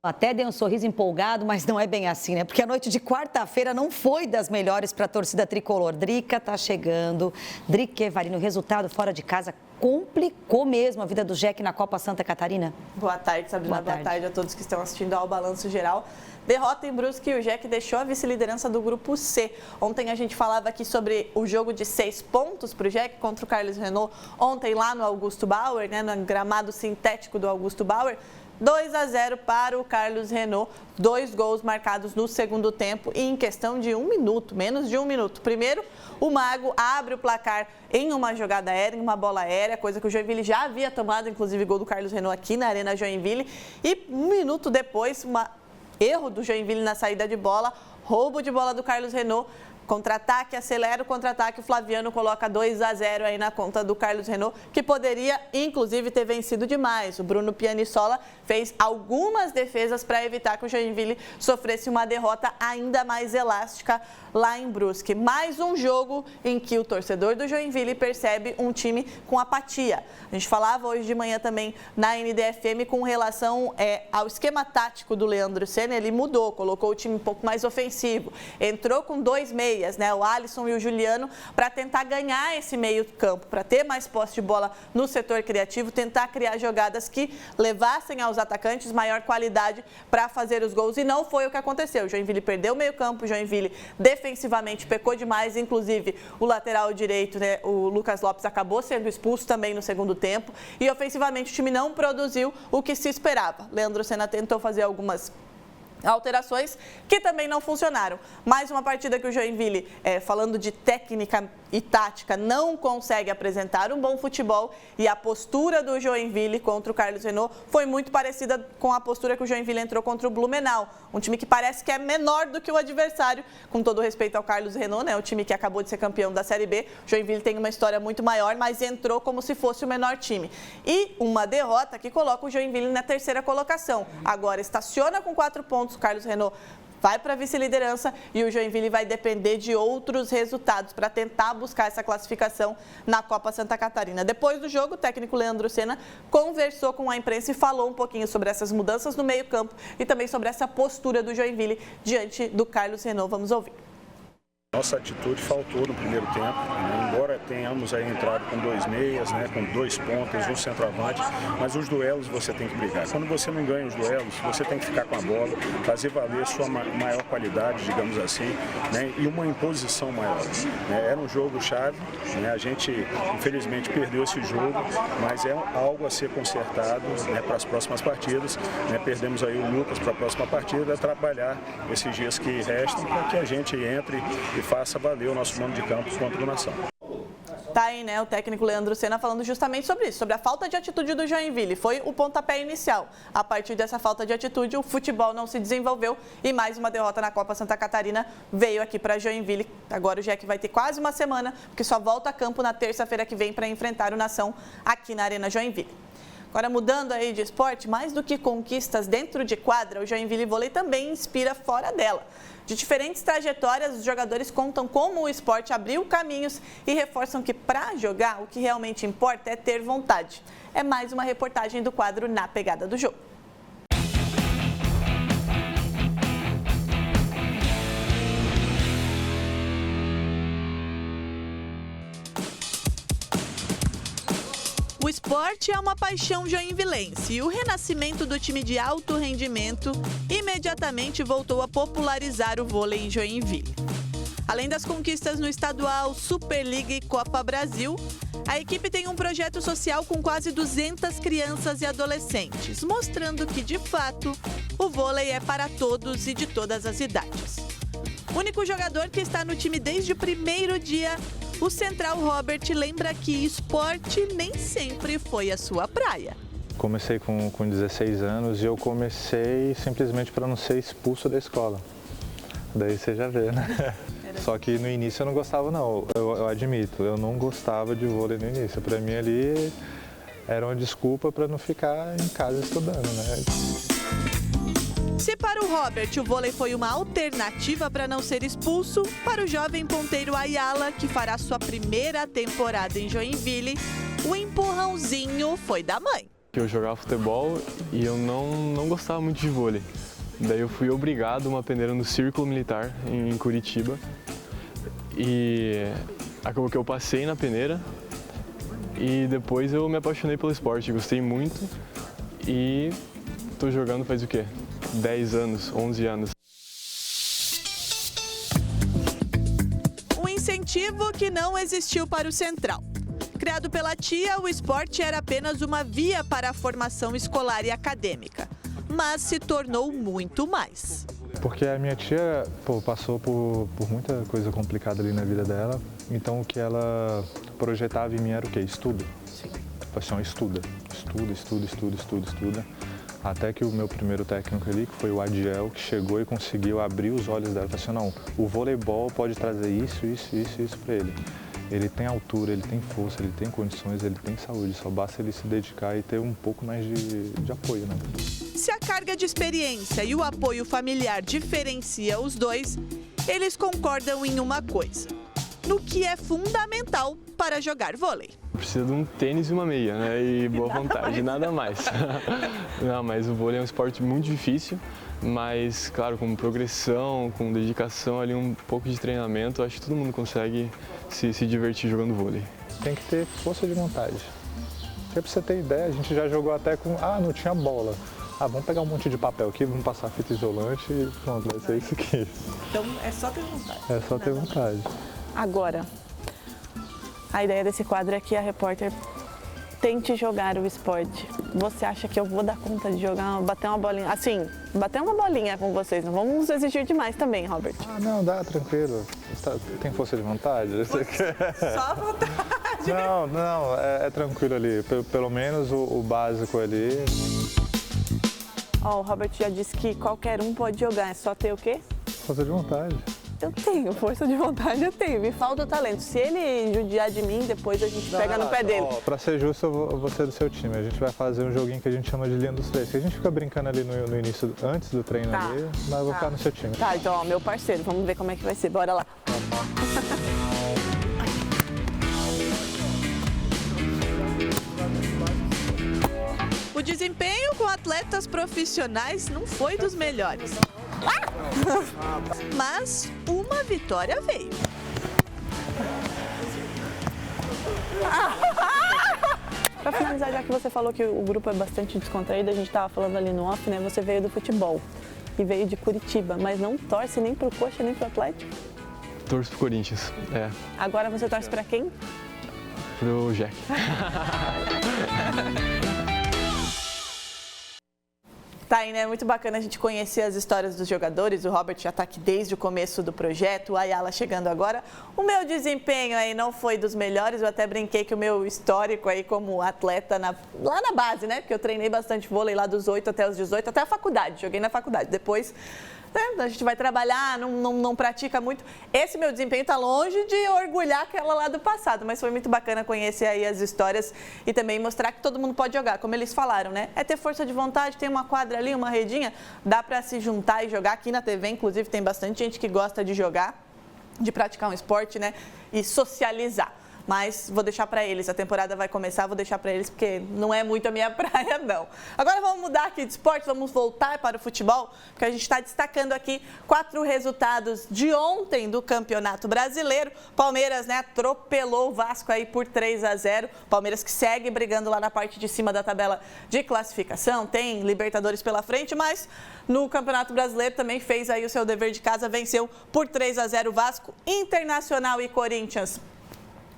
Até dei um sorriso empolgado, mas não é bem assim, né? Porque a noite de quarta-feira não foi das melhores para a torcida tricolor. Drica tá chegando. Drica Evarino, o resultado fora de casa complicou mesmo a vida do Jack na Copa Santa Catarina. Boa tarde, Sabrina. Boa tarde a todos que estão assistindo ao Balanço Geral. Derrota em Brusque e o Jack deixou a vice-liderança do Grupo C. Ontem a gente falava aqui sobre o jogo de 6 pontos para o Jack contra o Carlos Renault. Ontem lá no Augusto Bauer, né, no gramado sintético do Augusto Bauer. 2-0 para o Carlos Renault, 2 gols marcados no segundo tempo e em questão de 1 minuto, menos de 1 minuto. Primeiro, o Mago abre o placar em uma jogada aérea, em uma bola aérea, coisa que o Joinville já havia tomado, inclusive gol do Carlos Renault aqui na Arena Joinville. E 1 minuto depois, erro do Joinville na saída de bola, roubo de bola do Carlos Renault. Contra-ataque, acelera o contra-ataque, o Flaviano coloca 2-0 aí na conta do Carlos Renault, que poderia, inclusive, ter vencido demais. O Bruno Pianissola fez algumas defesas para evitar que o Joinville sofresse uma derrota ainda mais elástica lá em Brusque. Mais um jogo em que o torcedor do Joinville percebe um time com apatia. A gente falava hoje de manhã também na NDFM com relação ao esquema tático do Leandro Senna. Ele mudou, colocou o time um pouco mais ofensivo, entrou com 2 meias, né, o Alisson e o Juliano, para tentar ganhar esse meio campo, para ter mais posse de bola no setor criativo, tentar criar jogadas que levassem aos atacantes maior qualidade para fazer os gols, e não foi o que aconteceu. O Joinville perdeu o meio campo, o Joinville defensivamente pecou demais, inclusive o lateral direito, né, o Lucas Lopes, acabou sendo expulso também no segundo tempo, e ofensivamente o time não produziu o que se esperava. Leandro Senna tentou fazer algumas alterações que também não funcionaram. Mais uma partida que o Joinville, falando de técnica e tática, não consegue apresentar um bom futebol, e a postura do Joinville contra o Carlos Renault foi muito parecida com a postura que o Joinville entrou contra o Blumenau, um time que parece que é menor do que o adversário, com todo respeito ao Carlos Renault, né, o time que acabou de ser campeão da Série B. O Joinville tem uma história muito maior, mas entrou como se fosse o menor time. E uma derrota que coloca o Joinville na 3ª colocação. Agora estaciona com 4 pontos, o Carlos Renault vai para a vice-liderança e o Joinville vai depender de outros resultados para tentar buscar essa classificação na Copa Santa Catarina. Depois do jogo, o técnico Leandro Senna conversou com a imprensa e falou um pouquinho sobre essas mudanças no meio-campo e também sobre essa postura do Joinville diante do Carlos Renault. Vamos ouvir. Nossa atitude faltou no primeiro tempo, né? Embora tenhamos aí entrado com 2 meias, né? Com 2 pontas, um centroavante, mas os duelos você tem que brigar. Quando você não ganha os duelos, você tem que ficar com a bola, fazer valer sua maior qualidade, digamos assim, né? E uma imposição maior. Né? Era um jogo chave, né? A gente infelizmente perdeu esse jogo, mas é algo a ser consertado, né? Para as próximas partidas. Né? Perdemos aí o Lucas para a próxima partida, trabalhar esses dias que restam para que a gente entre e faça valer o nosso mando de campo contra o Nação. Tá aí, né, o técnico Leandro Senna falando justamente sobre isso, sobre a falta de atitude do Joinville. Foi o pontapé inicial. A partir dessa falta de atitude, o futebol não se desenvolveu e mais uma derrota na Copa Santa Catarina veio aqui para Joinville. Agora o Jack vai ter quase uma semana, porque só volta a campo na terça-feira que vem para enfrentar o Nação aqui na Arena Joinville. Agora, mudando aí de esporte, mais do que conquistas dentro de quadra, o Joinville Vôlei também inspira fora dela. De diferentes trajetórias, os jogadores contam como o esporte abriu caminhos e reforçam que para jogar, o que realmente importa é ter vontade. É mais uma reportagem do quadro Na Pegada do Jogo. O esporte é uma paixão joinvilense e o renascimento do time de alto rendimento imediatamente voltou a popularizar o vôlei em Joinville. Além das conquistas no estadual, Superliga e Copa Brasil, a equipe tem um projeto social com quase 200 crianças e adolescentes, mostrando que, de fato, o vôlei é para todos e de todas as idades. O único jogador que está no time desde o primeiro dia, o central Robert, lembra que esporte nem sempre foi a sua praia. Comecei com 16 anos e eu comecei simplesmente para não ser expulso da escola. Daí você já vê, né? Só que no início eu não gostava não, eu admito, eu não gostava de vôlei no início. Para mim ali era uma desculpa para não ficar em casa estudando, né? Se para o Robert o vôlei foi uma alternativa para não ser expulso, para o jovem ponteiro Ayala, que fará sua primeira temporada em Joinville, o empurrãozinho foi da mãe. eu jogava futebol e eu não gostava muito de vôlei. Daí eu fui obrigado a uma peneira no Círculo Militar, em Curitiba. E acabou que eu passei na peneira e depois eu me apaixonei pelo esporte, gostei muito e tô jogando faz o quê? 10 anos, 11 anos. Um incentivo que não existiu para o Central. Criado pela tia, o esporte era apenas uma via para a formação escolar e acadêmica, mas se tornou muito mais. Porque a minha tia passou por muita coisa complicada ali na vida dela, então o que ela projetava em mim era o quê? Estudo. Sim. Assim, estuda, até que o meu primeiro técnico ali, que foi o Adiel, que chegou e conseguiu abrir os olhos dela, falou assim, não, o voleibol pode trazer isso para ele. Ele tem altura, ele tem força, ele tem condições, ele tem saúde, só basta ele se dedicar e ter um pouco mais de apoio, né? Se a carga de experiência e o apoio familiar diferencia os dois, eles concordam em uma coisa, no que é fundamental para jogar vôlei. Precisa de um tênis e uma meia, né? E boa vontade, nada mais. Não, mas o vôlei é um esporte muito difícil, mas, claro, com progressão, com dedicação, ali um pouco de treinamento, acho que todo mundo consegue se divertir jogando vôlei. Tem que ter força de vontade. Porque pra você ter ideia, a gente já jogou até com, não tinha bola. Vamos pegar um monte de papel aqui, vamos passar fita isolante e pronto, vai ser isso aqui. Então é só ter vontade. É só ter vontade. Agora, a ideia desse quadro é que a repórter tente jogar o esporte. Você acha que eu vou dar conta de jogar, bater uma bolinha? Assim, bater uma bolinha com vocês, não vamos exigir demais também, Robert. Não, dá, tranquilo. Tem força de vontade? Só vontade. Não, é tranquilo ali. Pelo menos o básico ali. O Robert já disse que qualquer um pode jogar, é só ter o quê? Força de vontade. Eu tenho, força de vontade eu tenho, me falta o talento. Se ele judiar de mim, depois a gente pega no pé dele. Pra ser justo, eu vou ser do seu time. A gente vai fazer um joguinho que a gente chama de linha dos três. Que a gente fica brincando ali no início, antes do treino ali, mas eu vou ficar no seu time. Tá, então, meu parceiro, vamos ver como é que vai ser. Bora lá. O desempenho com atletas profissionais não foi dos melhores. Mas uma vitória veio. Pra finalizar, já que você falou que o grupo é bastante descontraído, a gente tava falando ali no off, né? Você veio do futebol e veio de Curitiba, mas não torce nem pro Coxa, nem pro Atlético? Torço pro Corinthians, Agora você torce pra quem? Pro Jack. Tá aí, né? Muito bacana a gente conhecer as histórias dos jogadores. O Robert já tá aqui desde o começo do projeto, o Ayala chegando agora. O meu desempenho aí não foi dos melhores, eu até brinquei que o meu histórico aí como atleta lá na base, né? Porque eu treinei bastante vôlei lá dos 8 até os 18, até a faculdade, joguei na faculdade. Depois, né, a gente vai trabalhar, não pratica muito. Esse meu desempenho tá longe de orgulhar aquela lá do passado, mas foi muito bacana conhecer aí as histórias e também mostrar que todo mundo pode jogar, como eles falaram, né? É ter força de vontade, tem uma quadra ali, uma redinha, dá para se juntar e jogar. Aqui na TV, inclusive, tem bastante gente que gosta de jogar, de praticar um esporte, né? E socializar. Mas vou deixar para eles, a temporada vai começar, vou deixar para eles, porque não é muito a minha praia, não. Agora vamos mudar aqui de esporte, vamos voltar para o futebol, porque a gente está destacando aqui 4 resultados de ontem do Campeonato Brasileiro. Palmeiras, né, atropelou o Vasco aí por 3-0. Palmeiras que segue brigando lá na parte de cima da tabela de classificação, tem Libertadores pela frente, mas no Campeonato Brasileiro também fez aí o seu dever de casa, venceu por 3-0 o Vasco. Internacional e Corinthians,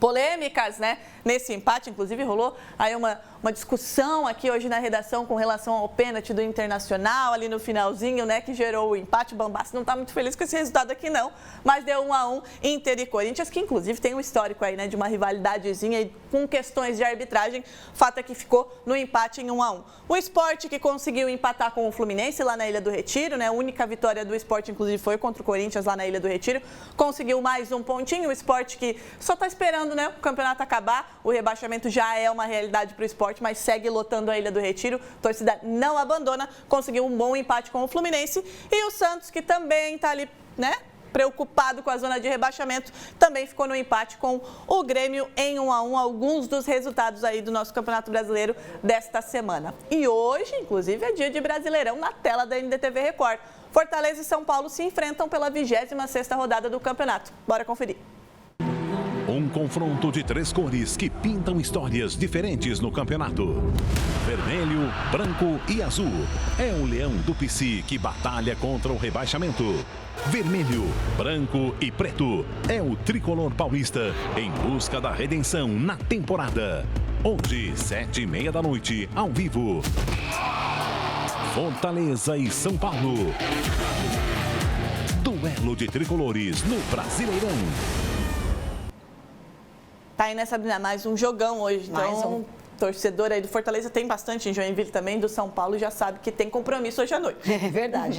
polêmicas, né, nesse empate, inclusive rolou aí uma discussão aqui hoje na redação com relação ao pênalti do Internacional, ali no finalzinho, né, que gerou o empate. O Bambassi não está muito feliz com esse resultado aqui não, mas deu 1-1 Inter e Corinthians, que inclusive tem um histórico aí, né, de uma rivalidadezinha e com questões de arbitragem. Fato é que ficou no empate em 1-1. O Sport que conseguiu empatar com o Fluminense lá na Ilha do Retiro, né, a única vitória do Sport inclusive foi contra o Corinthians lá na Ilha do Retiro, conseguiu mais um pontinho. O Sport que só está esperando, né, o campeonato acabar, o rebaixamento já é uma realidade para o Sport, mas segue lotando a Ilha do Retiro, torcida não abandona, conseguiu um bom empate com o Fluminense. E o Santos, que também está ali, né, preocupado com a zona de rebaixamento, também ficou no empate com o Grêmio em 1-1, alguns dos resultados aí do nosso Campeonato Brasileiro desta semana. E hoje, inclusive, é dia de Brasileirão na tela da NDTV Record. Fortaleza e São Paulo se enfrentam pela 26ª rodada do campeonato. Bora conferir. Um confronto de 3 cores que pintam histórias diferentes no campeonato. Vermelho, branco e azul. É o Leão do Pici que batalha contra o rebaixamento. Vermelho, branco e preto. É o tricolor paulista em busca da redenção na temporada. Hoje, 7h30 da noite, ao vivo. Fortaleza e São Paulo. Duelo de tricolores no Brasileirão. Tá aí, né, Sabrina? Mais um jogão hoje. Então, torcedor aí do Fortaleza tem bastante em Joinville também, do São Paulo já sabe que tem compromisso hoje à noite. É verdade.